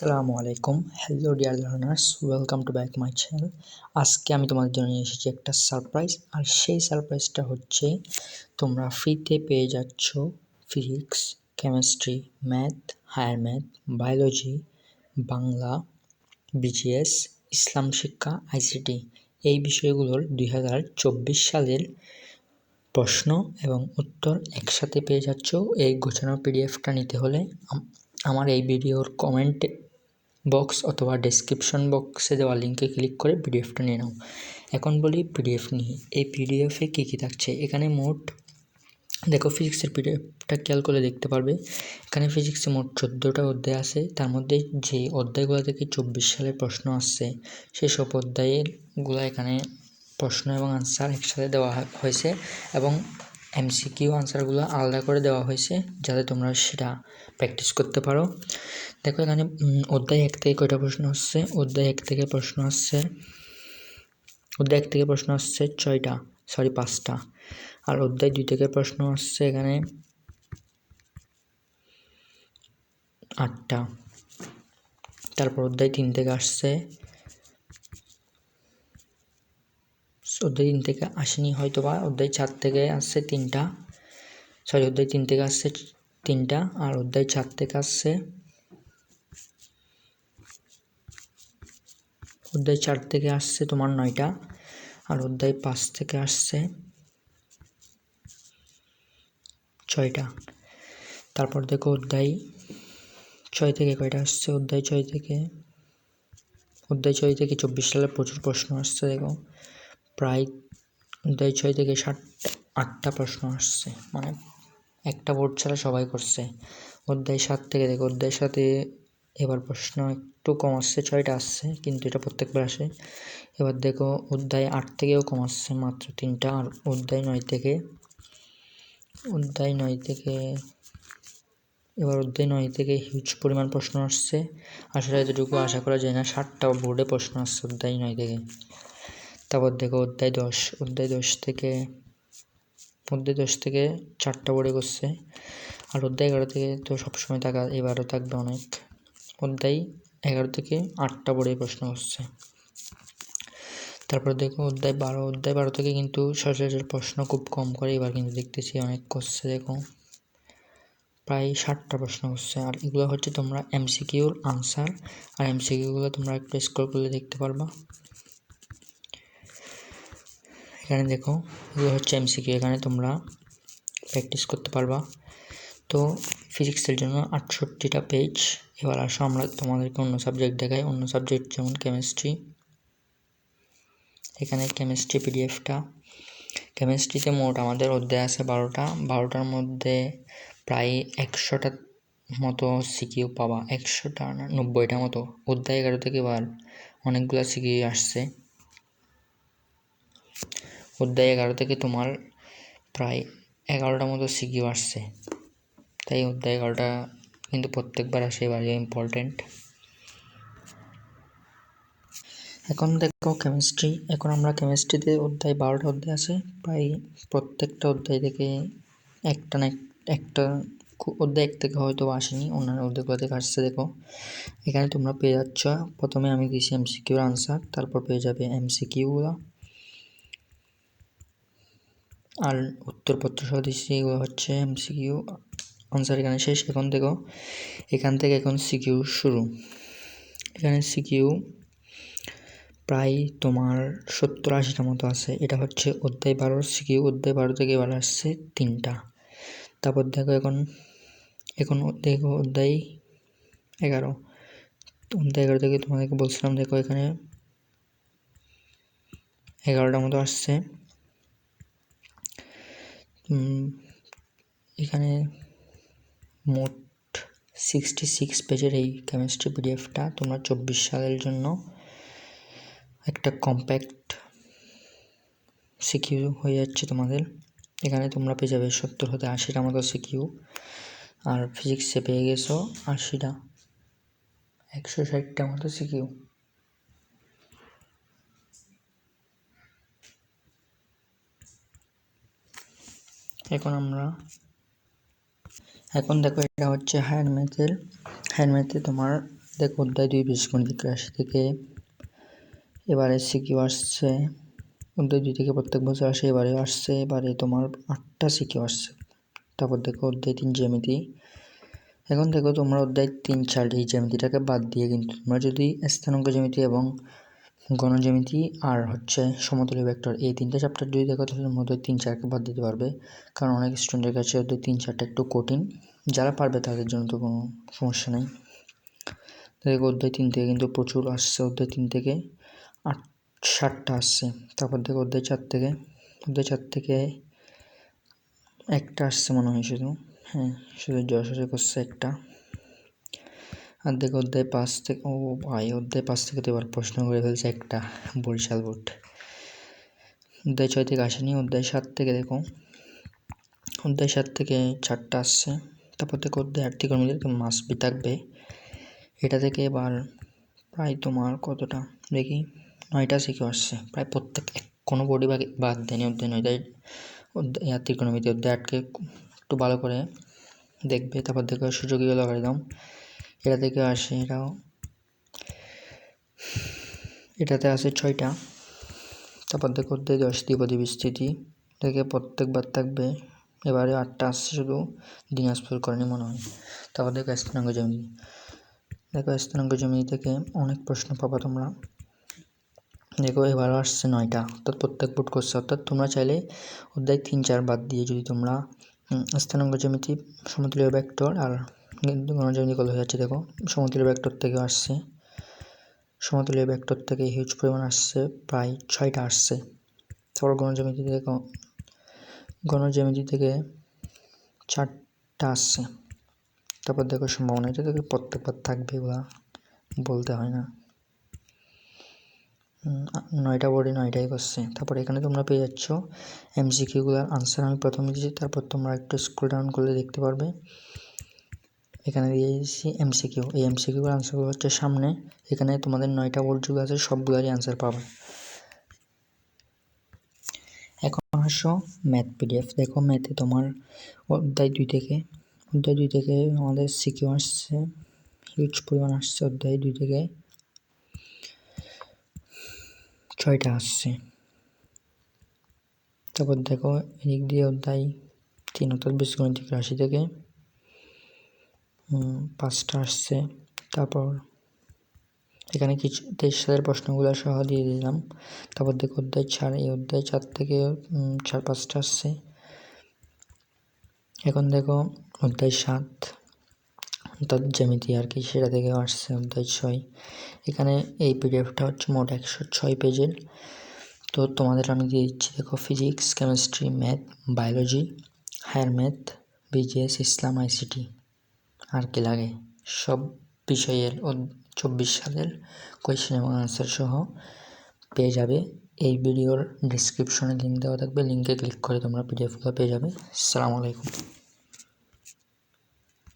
আসসালামু আলাইকুম। Hello dear learners, welcome to back my channel. আজকে আমি তোমাদের জন্য নিয়ে এসেছি একটা সারপ্রাইজ, আর সেই সারপ্রাইজটা হচ্ছে তোমরা ফ্রিতে পেয়ে যাচ্ছ physics, chemistry, math, higher math, biology, Bangla, BGS, ইসলাম শিক্ষা, আইসিটি এই বিষয়গুলোর 2024 সালের প্রশ্ন এবং উত্তর একসাথে পেয়ে যাচ্ছ। এই গোছানো পিডিএফটা নিতে হলে আমার এই ভিডিওর কমেন্ট বক্স অথবা ডেসক্রিপশন বক্সে দেওয়া লিঙ্কে ক্লিক করে পিডিএফটা নিয়ে নাও। এখন বলি পিডিএফ নিয়ে। এই পিডিএফে কী কী থাকছে, এখানে মোট দেখো ফিজিক্সের পিডিএফটা খেয়াল করে দেখতে পারবে। এখানে ফিজিক্সে মোট 14টা অধ্যায় আছে। তার মধ্যে যে অধ্যায়গুলো থেকে 24 সালের প্রশ্ন আসছে সেসব অধ্যায়গুলো এখানে প্রশ্ন এবং আনসার একসাথে দেওয়া হয়েছে এবং এমসিকিউ আনসারগুলো আলাদা করে দেওয়া হয়েছে যাতে তোমরা সেটা প্র্যাকটিস করতে পারো। দেখো এখানে অধ্যায় 1 থেকে কয়টা প্রশ্ন আসছে? অধ্যায় 1 থেকে প্রশ্ন আসছে 5টা। আর অধ্যায় 2 থেকে প্রশ্ন আসছে এখানে 8টা। তারপর অধ্যায় 3 থেকে আসছে, অধ্যায় 3 থেকে আসেনি হয়তোবা, অধ্যায় 4 থেকে আসছে 3টা, অধ্যায় 3 থেকে আসছে 3টা, আর অধ্যায় 4 থেকে আসছে তোমার 9টা, আর অধ্যায় 5 থেকে আসছে 6টা। তারপর দেখো অধ্যায় 6 থেকে কয়টা আসছে? অধ্যায় 6 থেকে 24 সালের প্রচুর প্রশ্ন আসছে। দেখো প্রায় অধ্যায় 6 থেকে 8টা প্রশ্ন আসছে, মানে একটা বোর্ড ছাড়া সবাই করছে। অধ্যায় 7 থেকে দেখো, অধ্যায় 7-এ এবার প্রশ্ন একটু কম আসছে, 6টা আসছে, কিন্তু এটা প্রত্যেকবার আসে। এবার দেখো অধ্যায় 8 থেকেও কম আসছে, মাত্র 3টা। আর অধ্যায় 9 থেকে হিউজ পরিমাণ প্রশ্ন আসছে। আসলে এতটুকু আশা করা যায় না, 7টা বোর্ডে প্রশ্ন আসছে অধ্যায় 9 থেকে। তারপর দেখো অধ্যায় 10 থেকে 4টা বোর্ডে করছে। আর অধ্যায় 11 থেকে তো সবসময় থাকা, এবারও থাকবে অনেক। অধ্যায় 11 থেকে 8টা বোর্ডে প্রশ্ন হচ্ছে। তারপর দেখো অধ্যায় 12 থেকে কিন্তু সচরাচর প্রশ্ন খুব কম করে, এবার কিন্তু দেখতেছি অনেক করছে। দেখো প্রায় 60টা প্রশ্ন হচ্ছে। আর এগুলো হচ্ছে তোমরা এমসিকিউর আনসার, আর এমসিকিউগুলো তোমরা একটু স্ক্রল করলে দেখতে পারবা। এখানে দেখো এগুলো হচ্ছে এমসিকিউ, এখানে তোমরা প্র্যাকটিস করতে পারবা। তো ফিজিক্সের জন্য 68টা পেজ। এবার আসো আমরা তোমাদেরকে অন্য সাবজেক্ট দেখাই, অন্য সাবজেক্ট যেমন কেমিস্ট্রি। এখানে কেমিস্ট্রি পিডিএফটা, কেমিস্ট্রিতে মোট আমাদের অধ্যায় আছে 12টার মধ্যে প্রায় 100টার মতো সিকিউ পাবা, 100টা না 90টা মতো। অধ্যায় 11 থেকে এবার অনেকগুলো সিকিউ আসছে। অধ্যায় 11 থেকে তোমার প্রায় 11টা মতো সিকিউ আসছে, তাই অধ্যায় 11টা কিন্তু প্রত্যেকবার আসে, এবার ইম্পর্টেন্ট। এখন দেখো কেমিস্ট্রি, এখন আমরা কেমিস্ট্রিতে অধ্যায় 12টা অধ্যায় আছে, প্রায় প্রত্যেকটা অধ্যায় থেকে একটা অধ্যায় 1 থেকে হয়তো আসেনি, অন্যান্য অধ্যায়গুলো থেকে আসছে। দেখো এখানে তোমরা পেয়ে যাচ্ছ, প্রথমে আমি দিয়েছি এমসিকিউর আনসার, তারপর পেয়ে যাবে এমসিকিউগুলো আর উত্তরপত্র সহ দিচ্ছি, এগুলো হচ্ছে এমসিকিউ আনসার এখানে শেষ। এখন দেখো এখান থেকে এখন সিকিউ শুরু। এখানে সিকিউ প্রায় তোমার 70-80টা মতো আছে। এটা হচ্ছে অধ্যায় 12 সিকিউ। অধ্যায় 12 থেকে এবার আসছে 3টা। তারপর দেখো এখন দেখো অধ্যায় 11 থেকে তোমাদেরকে বলছিলাম, দেখো এখানে 11টা মতো আসছে। এখানে মোট 66 পেজের এই কেমিস্ট্রি পিডিএফটা তোমরা 24 সালের জন্য একটা কম্প্যাক্ট সিকিউ হয়ে যাচ্ছে তোমাদের। এখানে তোমরা পেয়ে যাবে 70 হতে 80টা মতো সিকিউ, আর ফিজিক্সে পেয়ে গেছো 80টা, 160টা মতো সিকিউ। এখন দেখো এটা হচ্ছে হায়ার ম্যাথে তোমার দেখো অধ্যায় 2 বীজগণিত রাশি থেকে এবারে সিকিউ আসছে। অধ্যায় 2 থেকে প্রত্যেক বছর আসে, এবারে আসছে। এবারে তোমার 8টা সিকিউ আসছে। তারপর দেখো অধ্যায় 3 জ্যামিতি। এখন দেখো তোমরা অধ্যায় 3, 4 এই জ্যামিতিটাকে বাদ দিয়ে কিন্তু তোমরা যদি স্থানাঙ্ক জ্যামিতি এবং গণজ্যামিতি আর সমতলীয় ভেক্টর এই 3টে চ্যাপ্টার যদি দেখো তাহলে মধ্যে 3, 4কে বাদ দিতে পারবে, কারণ অনেক স্টুডেন্টের কাছে অধ্যায় 3, 4টা একটু কঠিন। যারা পারবে তাদের জন্য তো কোনো সমস্যা নেই। দেখো অধ্যায় 3 থেকে কিন্তু প্রচুর আসছে। অধ্যায় 3 থেকে 7টা আসছে। তারপর দেখো অধ্যায় 4 থেকে একটা আসছে মনে হয় শুধু, শুধু জয়সূচক করছে একটা। আর দেখো অধ্যায় 5 থেকে, ও ভাই অধ্যায় 5 থেকে তো এবার প্রশ্ন করে ফেলছে একটা, বরিশাল বোর্ড। অধ্যায় 6 থেকে আসেনি। অধ্যায় 7 থেকে দেখো, অধ্যায় 7 থেকে 4টা আসছে। তারপর দেখো অধ্যায় 8 থেকে মাস্ট বি থাকবে। এটা থেকে এবার প্রায় তোমার কতটা দেখি 9টা সিকিউ আসছে। প্রায় প্রত্যেক কোনো বোর্ডই বাদ দেয়নি অধ্যায় 9টায়। অধ্যায় ত্রিকোণমিতি অধ্যায় 8কে একটু ভালো করে দেখবে। তারপর দেখো সূচকীয় লগারিদম, এটা থেকে আসে। এটাতে আসে 6টা। তারপর দেখো অধ্যায় 10 দ্বিপদী বিস্তৃতি থেকে প্রত্যেকবার থাকবে। এবারে 8টা আসছে, শুধু দিনাজপুর করেনি মনে হয়। তারপর দেখো স্থানাঙ্ক জ্যামিতি। দেখো স্থানাঙ্ক জ্যামিতি থেকে অনেক প্রশ্ন পাবা তোমরা। দেখো এবারও আসছে 9টা, অর্থাৎ প্রত্যেক বোর্ড করছে। অর্থাৎ তোমরা চাইলে অধ্যায় 3, 4 বাদ দিয়ে যদি তোমরা স্থানাঙ্ক জ্যামিতি, সমতলীয় ভেক্টর আর গণজ্যামিতি করলে হয়ে যাচ্ছে। দেখো সমতলীয় ভেক্টর থেকে আসছে, সমতলীয় ভেক্টর থেকে হিউজ পরিমাণ আসছে, প্রায় 6টা আসছে। তারপর গণজ্যামিতি দেখো, গণজ্যামিতি থেকে 4টা আসছে। তারপর দেখো সম্ভাবনা, এটা থেকে প্রত্যেকবার থাকবে, এগুলা বলতে হয় না। 9টা বোর্ডে 9টাই করছে। তারপর এখানে তোমরা পেয়ে যাচ্ছ এমসিকিউগুলোর আনসার। আমি প্রথমে দিয়েছি, তারপর তোমরা একটু স্ক্রল ডাউন করলে দেখতে পারবে এখানে দিয়ে দিয়েছি এমসিকিউ। এই এমসিকিউর আনসারগুলো হচ্ছে সামনে। এখানে তোমাদের 9টা বোর্ড যেগুলো আছে সবগুলোরই আনসার পাবে। এখন আসো ম্যাথ পিডিএফ। দেখো ম্যাথে তোমার অধ্যায় 2 থেকে আমাদের সিকিউ আসছে, হিউজ পরিমাণ আসছে। অধ্যায় 2 থেকে 6টা আসছে। তারপর দেখো এদিক দিয়ে অধ্যায় 3 অর্থাৎ বীজগণিত রাশি থেকে 5টা আসছে। তারপর এখানে কিছু 23 সালের প্রশ্নগুলো সহ দিয়ে দিলাম। তারপর দেখো অধ্যায় 4, এই অধ্যায় 4 থেকে 4-5টা আসছে। এখন দেখো অধ্যায় 7 অর্থাৎ জ্যামিতি আর কি, সেটা থেকেও আসছে। অধ্যায় 6, এখানে এই পিডিএফটা হচ্ছে মোট 106 পেজের। তো তোমাদের আমি দিয়ে দিচ্ছি। দেখো physics, chemistry, math, biology, higher math, BGS, ইসলাম, আইসিটি, আর কি লাগে সব বিষয়ের 24 সালের কোয়েশ্চেন এবং আনসার সহ পেয়ে যাবে। এই ভিডিওর ডিসক্রিপশনে লিঙ্ক দেওয়া থাকবে, লিঙ্কে ক্লিক করে তোমরা পিডিএফগুলো পেয়ে যাবে। আসসালামু আলাইকুম।